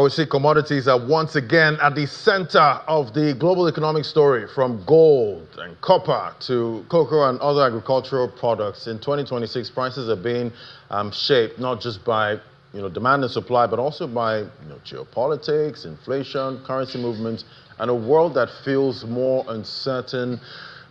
would say commodities are once again at the center of the global economic story, from gold and copper to cocoa and other agricultural products. In 2026, prices are being shaped not just by demand and supply, but also by geopolitics, inflation, currency movements, and a world that feels more uncertain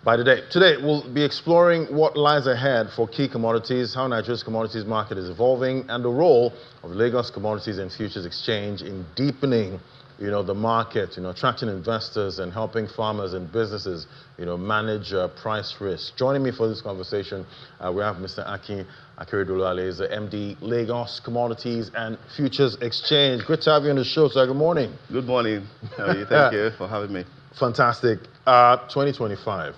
by the day. Today, we'll be exploring what lies ahead for key commodities, how Nigeria's commodities market is evolving, and the role of Lagos Commodities and Futures Exchange in deepening, the market, attracting investors and helping farmers and businesses, manage price risk. Joining me for this conversation, we have Mr. Akin Akeredolu-Ale, is the MD, Lagos Commodities and Futures Exchange. Good to have you on the show, sir. Good morning. Good morning. How are you? Thank you for having me. Fantastic. 2025.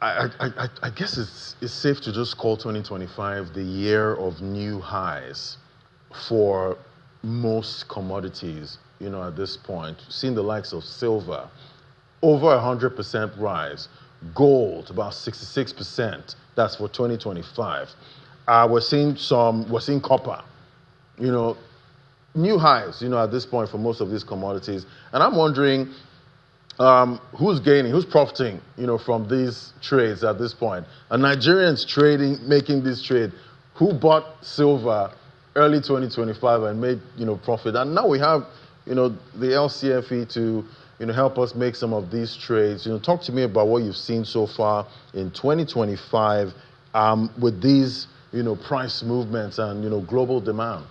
I guess it's safe to just call 2025 the year of new highs for most commodities, at this point. Seeing the likes of silver, over 100% rise, gold, about 66%, that's for 2025. We're seeing copper, new highs, at this point for most of these commodities. And I'm wondering, who's gaining, who's profiting, from these trades at this point? Are Nigerians making this trade? Who bought silver early 2025 and made, profit? And now we have, the LCFE to, help us make some of these trades. Talk to me about what you've seen so far in 2025 with these, price movements and, global demand.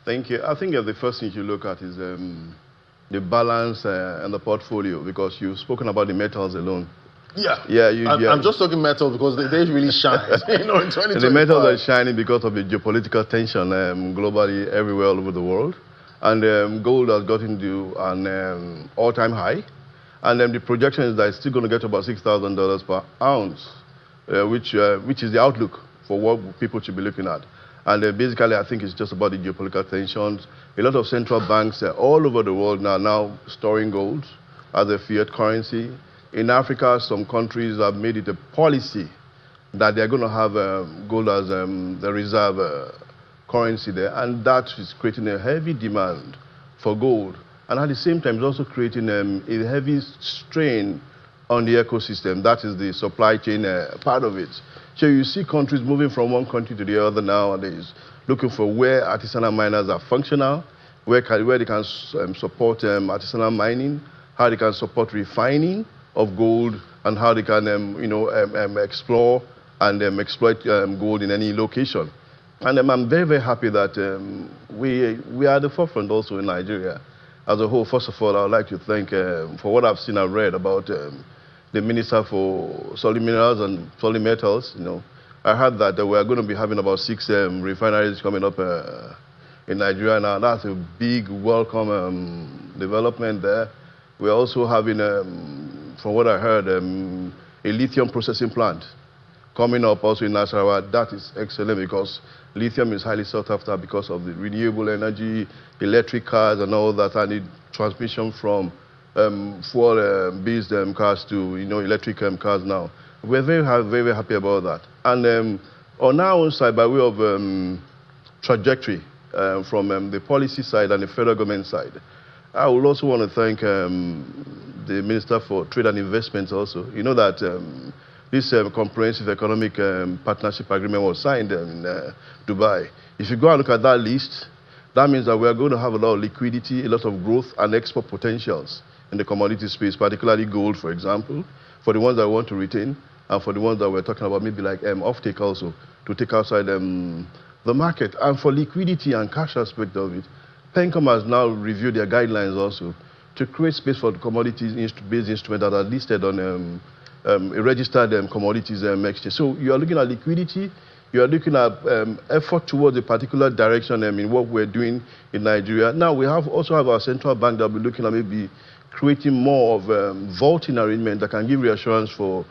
Thank you. I think the first thing you look at is the balance and the portfolio, because you've spoken about the metals alone. I'm just talking metals because they really shine, in 2025. The metals are shining because of the geopolitical tension globally, everywhere, all over the world. And gold has gotten to an all-time high. And then the projection is that it's still going to get to about $6,000 per ounce, which is the outlook for what people should be looking at. And basically, I think it's just about the geopolitical tensions. A lot of central banks all over the world are now storing gold as a fiat currency. In Africa, some countries have made it a policy that they're going to have gold as the reserve currency there. And that is creating a heavy demand for gold. And at the same time, it's also creating a heavy strain on the ecosystem. That is the supply chain part of it. So you see countries moving from one country to the other nowadays, looking for where artisanal miners are functional, where they can support artisanal mining, how they can support refining of gold, and how they can explore and exploit gold in any location. And I'm very, very happy that we are at the forefront also in Nigeria as a whole. First of all, I would like to thank, for what I've seen and read about the Minister for Solid Minerals and Solid Metals. I heard that we're going to be having about 6 refineries coming up in Nigeria now. That's a big, welcome development there. We're also having, from what I heard, a lithium processing plant coming up also in Nasarawa. That is excellent because lithium is highly sought after because of the renewable energy, electric cars and all that, and the transmission from fuel-based cars to electric cars now. We're very, very happy about that. And on our own side, by way of trajectory from the policy side and the federal government side, I would also want to thank the Minister for Trade and Investments also. You know that this comprehensive economic partnership agreement was signed in Dubai. If you go and look at that list, that means that we are going to have a lot of liquidity, a lot of growth and export potentials in the commodity space, particularly gold, for example, for the ones that we want to retain, and for the ones that we're talking about, maybe like offtake also, to take outside the market. And for liquidity and cash aspect of it, PENCOM has now reviewed their guidelines also to create space for the commodities-based instruments that are listed on a registered commodities exchange. So you are looking at liquidity, you are looking at effort towards a particular direction in what we're doing in Nigeria. Now we also have our central bank that will be looking at maybe creating more of vaulting arrangement that can give reassurance for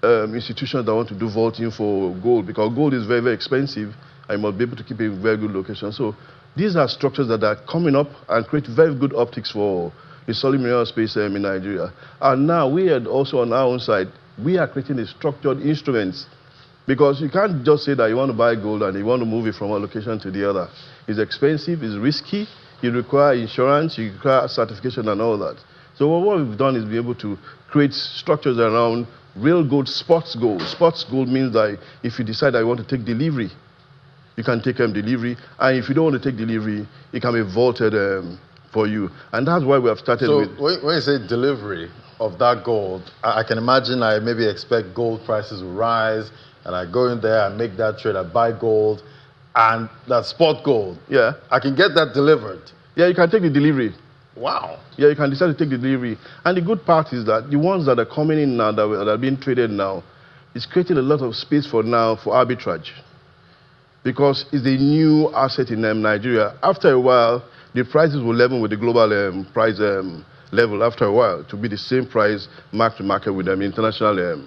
institutions that want to do vaulting for gold, because gold is very, very expensive and you must be able to keep it in very good location. So these are structures that are coming up and create very good optics for the solid mineral space in Nigeria. And now we are also on our own side, we are creating the structured instruments, because you can't just say that you want to buy gold and you want to move it from one location to the other. It's expensive, it's risky, you require insurance, you require certification and all that. So what we've done is be able to create structures around real gold, sports gold. Sports gold means that if you decide that you want to take delivery, you can take delivery. And if you don't want to take delivery, it can be vaulted for you. And that's why we have started with... So when you say delivery of that gold, I can imagine I maybe expect gold prices will rise, and I go in there, I make that trade, I buy gold, and that spot gold. Yeah. I can get that delivered. Yeah, you can take the delivery. Wow. Yeah, you can decide to take the delivery. And the good part is that the ones that are coming in now, that are being traded now, it's creating a lot of space for arbitrage. Because it's a new asset in Nigeria. After a while, the prices will level with the global price level after a while to be the same price mark to market with international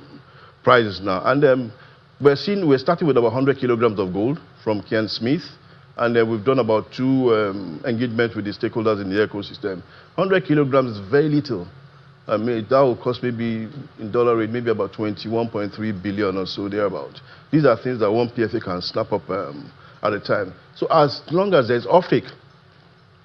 prices now. And we're starting with about 100 kilograms of gold from Kian Smith. And we've done about 2 engagements with the stakeholders in the ecosystem. 100 kilograms is very little. I mean, that will cost maybe, in dollar rate, maybe about 21.3 billion or so, thereabout. These are things that one PFA can snap up at a time. So as long as there's offtake,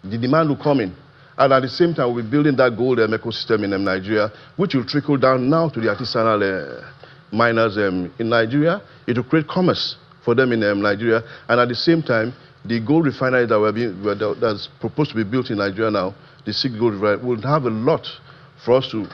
the demand will come in. And at the same time, we're building that gold ecosystem in Nigeria, which will trickle down now to the artisanal miners in Nigeria. It will create commerce for them in Nigeria. And at the same time, the gold refinery that's proposed to be built in Nigeria now, the 6 gold refinery, will have a lot for us to,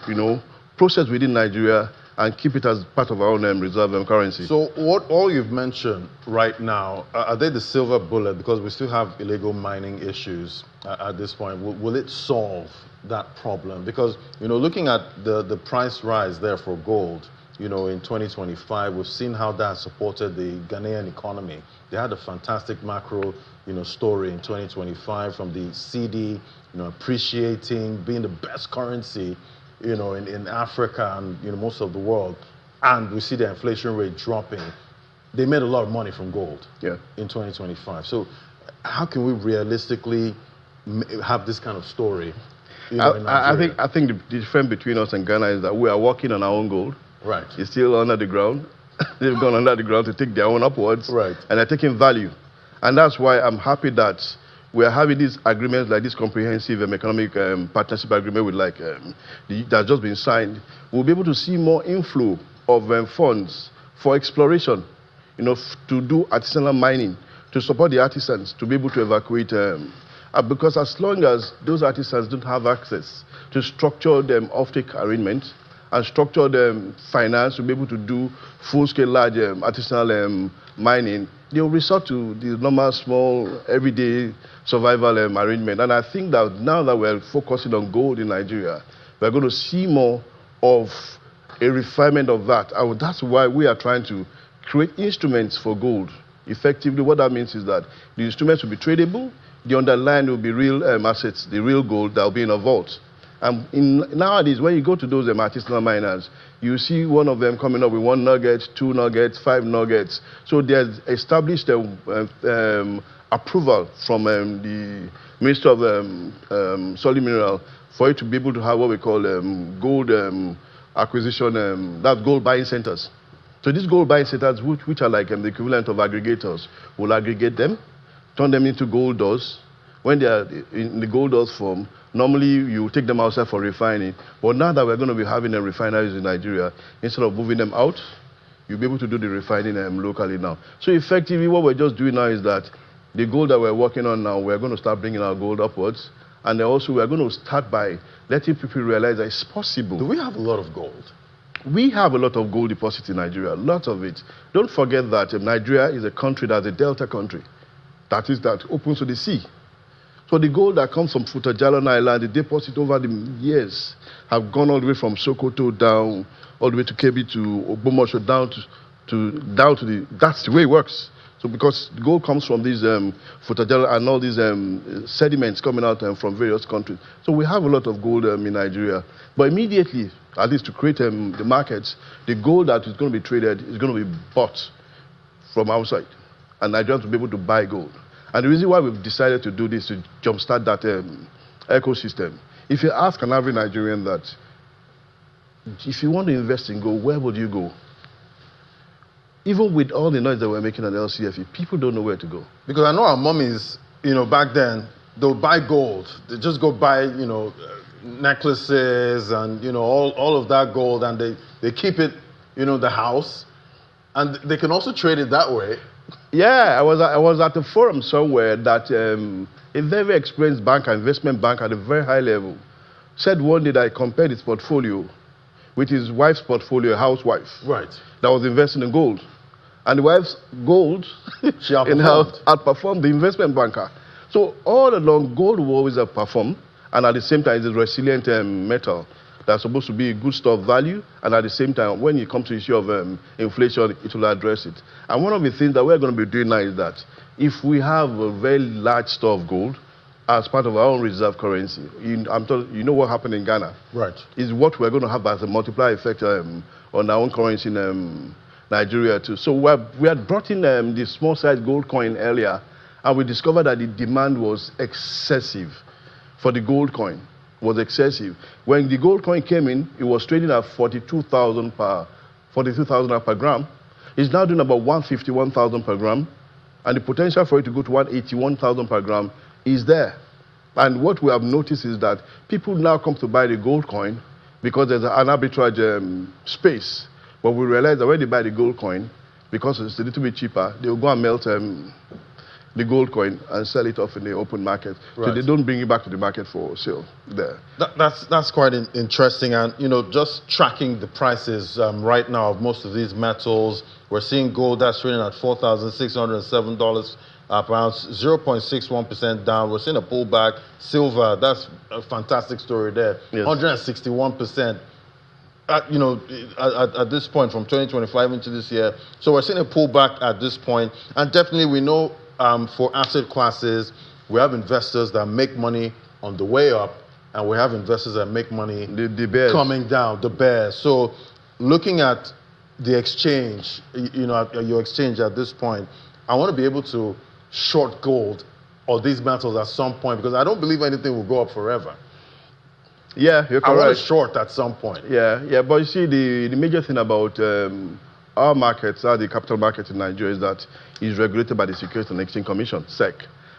process within Nigeria and keep it as part of our own reserve currency. So what all you've mentioned right now, are they the silver bullet? Because we still have illegal mining issues at this point. Will it solve that problem? Because, looking at the price rise there for gold, in 2025, we've seen how that supported the Ghanaian economy. They had a fantastic macro, story in 2025 from the CD, appreciating, being the best currency, in Africa and, most of the world. And we see the inflation rate dropping. They made a lot of money from gold in 2025. So how can we realistically have this kind of story? I think the difference between us and Ghana is that we are working on our own gold. Right. It's still under the ground. They've gone under the ground to take their own upwards. Right. And they're taking value. And that's why I'm happy that we are having these agreements like this comprehensive economic partnership agreement with that's just been signed. We'll be able to see more inflow of funds for exploration, to do artisanal mining, to support the artisans, to be able to evacuate. Because as long as those artisans don't have access to structured offtake arrangements, and structured finance to be able to do full-scale, large artisanal mining, they'll resort to the normal, small, everyday survival arrangement. And I think that now that we're focusing on gold in Nigeria, we're going to see more of a refinement of that. And that's why we are trying to create instruments for gold. Effectively, what that means is that the instruments will be tradable, the underlying will be real assets, the real gold that will be in a vault. Nowadays, when you go to those artisanal miners, you see one of them coming up with 1 nugget, 2 nuggets, 5 nuggets. So there's established approval from the Minister of Solid Mineral for it to be able to have what we call gold acquisition, that's gold buying centers. So these gold buying centers, which are like the equivalent of aggregators, will aggregate them, turn them into gold doors. When they are in the gold dust form, normally you take them outside for refining. But now that we're going to be having refineries in Nigeria, instead of moving them out, you'll be able to do the refining locally now. So effectively, what we're just doing now is that the gold that we're working on now, we're going to start bringing our gold upwards. And then also we're going to start by letting people realize that it's possible. Do we have a lot of gold? We have a lot of gold deposits in Nigeria, a lot of it. Don't forget that Nigeria is a country that's a delta country. That is, that opens to the sea. So the gold that comes from Futajalon Island, the deposit over the years have gone all the way from Sokoto down, all the way to Kebbi to Ogbomosho, down to the, that's the way it works. So because gold comes from these Futajalon and all these sediments coming out from various countries. So we have a lot of gold in Nigeria. But immediately, at least to create the markets, the gold that is going to be traded is going to be bought from outside. And Nigerians will be able to buy gold. And the reason why we've decided to do this is to jumpstart that ecosystem. If you ask an average Nigerian that, if you want to invest in gold, where would you go? Even with all the noise that we're making at LCFE, people don't know where to go. Because I know our mummies, back then, they'll buy gold. They just go buy, necklaces and, all of that gold, and they keep it, the house. And they can also trade it that way. Yeah, I was at a forum somewhere that a very experienced banker, investment banker at a very high level, said one day that he compared his portfolio with his wife's portfolio, a housewife. Right. That was investing in gold. And the wife's gold she outperformed the investment banker. So all along, gold will always outperform, and at the same time, it's a resilient metal that's supposed to be a good store of value, and at the same time, when it comes to the issue of inflation, it will address it. And one of the things that we're going to be doing now is that if we have a very large store of gold as part of our own reserve currency, you know what happened in Ghana? Right. Is what we're going to have as a multiplier effect on our own currency in Nigeria too. So we had brought in the small-sized gold coin earlier, and we discovered that the demand was excessive for the gold coin. Was excessive. When the gold coin came in, it was trading at 42,000 per gram. It's now doing about 151,000 per gram, and the potential for it to go to 181,000 per gram is there. And what we have noticed is that people now come to buy the gold coin because there's an arbitrage space. But we realize that when they buy the gold coin, because it's a little bit cheaper, they'll go and melt the gold coin and sell it off in the open market. Right. So they don't bring it back to the market for sale there. That's quite interesting. And, just tracking the prices right now of most of these metals, we're seeing gold that's trading at $4,607 per ounce, 0.61% down. We're seeing a pullback. Silver, that's a fantastic story there, yes. 161%. At this point, from 2025 into this year. So we're seeing a pullback at this point. And definitely we know for asset classes, we have investors that make money on the way up, and we have investors that make money the bears. Coming down, the bears. So looking at the exchange, at your exchange at this point, I want to be able to short gold or these metals at some point, because I don't believe anything will go up forever. Yeah, you're correct. I want to short at some point. Yeah, but you see, the major thing about our markets, the capital market in Nigeria, is that it's regulated by the Securities and Exchange Commission, SEC.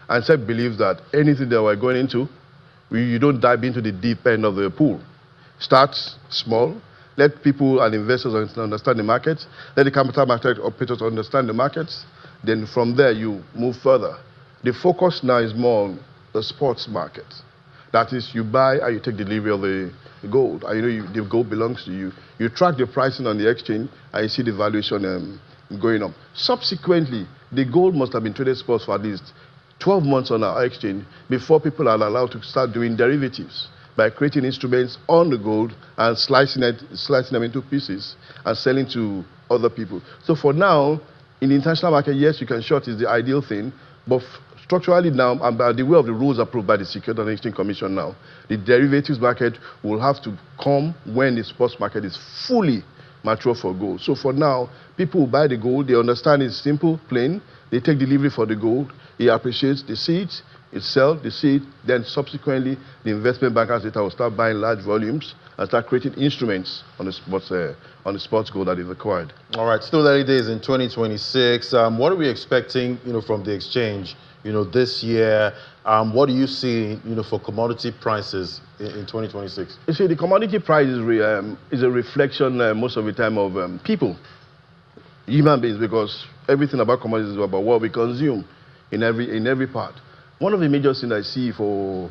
And SEC believes that anything that we're going into, you don't dive into the deep end of the pool. Start small, let people and investors understand the markets, let the capital market operators understand the markets, then from there you move further. The focus now is more on the sports market. That is, you buy and you take delivery of the gold. And the gold belongs to you. You track the pricing on the exchange and you see the valuation going up. Subsequently, the gold must have been traded spots for at least 12 months on our exchange before people are allowed to start doing derivatives by creating instruments on the gold and slicing them into pieces and selling to other people. So for now, in the international market, yes, you can short is the ideal thing, but structurally now, and by the way of the rules approved by the Securities and Exchange Commission now, the derivatives market will have to come when the sports market is fully mature for gold. So for now, people who buy the gold, they understand it's simple, plain. They take delivery for the gold. It appreciates, they see it, it sells, they see it. Then subsequently, the investment bankers later will start buying large volumes and start creating instruments on the sports gold that is acquired. All right, still early days in 2026. What are we expecting, from the exchange? This year, what do you see, for commodity prices in 2026? You see, the commodity price is a reflection most of the time of people, human beings, because everything about commodities is about what we consume in every part. One of the major things I see for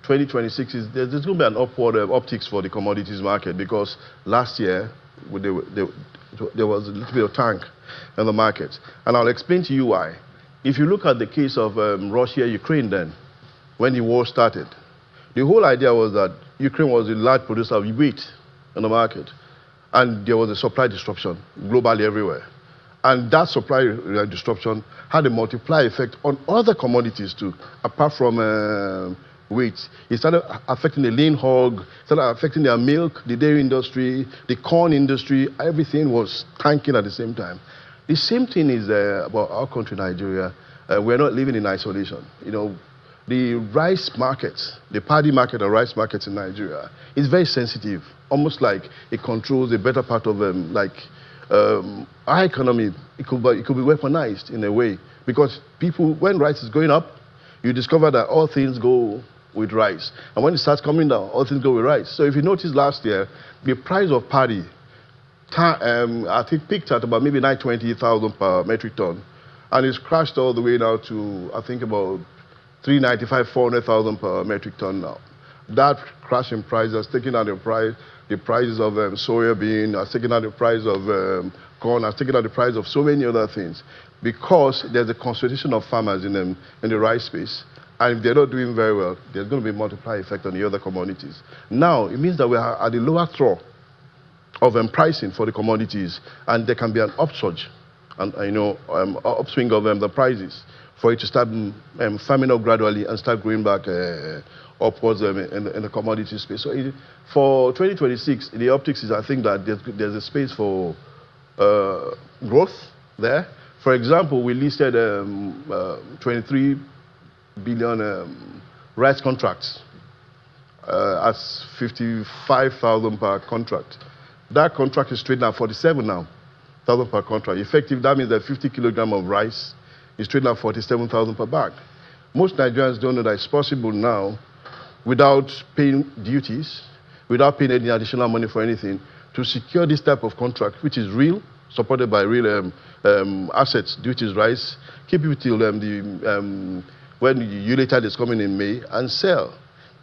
2026 is there's going to be an upward optics for the commodities market, because last year there was a little bit of tank in the market, and I'll explain to you why. If you look at the case of Russia-Ukraine then, when the war started, the whole idea was that Ukraine was a large producer of wheat in the market, and there was a supply disruption globally everywhere. And that supply disruption had a multiplier effect on other commodities too, apart from wheat. It started affecting the lean hog, started affecting their milk, the dairy industry, the corn industry. Everything was tanking at the same time. The same thing is about our country, Nigeria. We're not living in isolation. The rice market, the paddy market and rice market in Nigeria is very sensitive, almost like it controls a better part of our economy. It could be weaponized in a way, because people, when rice is going up, you discover that all things go with rice. And when it starts coming down, all things go with rice. So if you notice last year, the price of paddy, I think peaked at about maybe 920,000 per metric ton. And it's crashed all the way now to, I think, about 395, 400,000 per metric ton now. That crash in price has taken out the prices of soya bean, has taken out the price of corn, has taken out the price of so many other things, because there's a concentration of farmers in the rice space. And if they're not doing very well, there's going to be a multiplier effect on the other commodities. Now, it means that we are at the lower throw of pricing for the commodities, and there can be an upsurge, and upswing of the prices for it to start firming up gradually and start going back upwards in the commodity space. So for 2026, the optics is, I think, that there's a space for growth there. For example, we listed 23 billion rice contracts at 55,000 per contract. That contract is trading at 47 now, 1,000 per contract. Effective, that means that 50 kilogram of rice is trading at 47,000 per bag. Most Nigerians don't know that it's possible now, without paying duties, without paying any additional money for anything, to secure this type of contract, which is real, supported by real assets, which is rice, keep it till when the ULATAD is coming in May, and sell.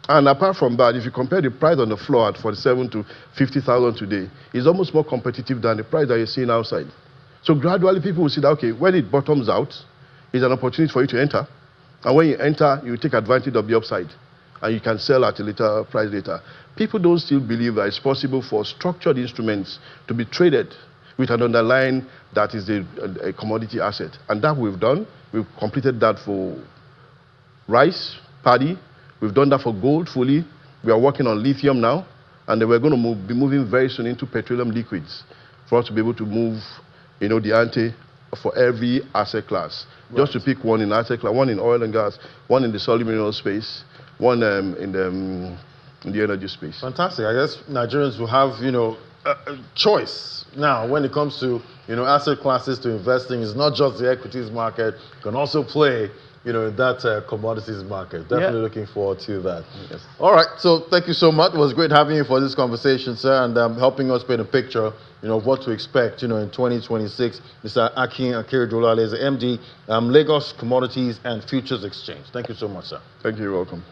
And apart from that, if you compare the price on the floor at 47 to 50,000 today, it's almost more competitive than the price that you're seeing outside. So gradually people will see that, okay, when it bottoms out, it's an opportunity for you to enter. And when you enter, you take advantage of the upside. And you can sell at a later price later. People don't still believe that it's possible for structured instruments to be traded with an underlying that is a commodity asset. And that we've done. We've completed that for rice, paddy. We've done that for gold fully. We are working on lithium now. And then we're going to be moving very soon into petroleum liquids for us to be able to move, the ante for every asset class. Right. Just to pick one in asset class, one in oil and gas, one in the solid mineral space, one in the energy space. Fantastic. I guess Nigerians will have, a choice now when it comes to, asset classes to investing. It's not just the equities market. You can also play, in that commodities market. Definitely looking forward to that. Yes. All right. So thank you so much. It was great having you for this conversation, sir, and helping us paint a picture, of what to expect, in 2026. Mr. Akin Akeredolu-Ale is the MD, Lagos Commodities and Futures Exchange. Thank you so much, sir. Thank you. You're welcome.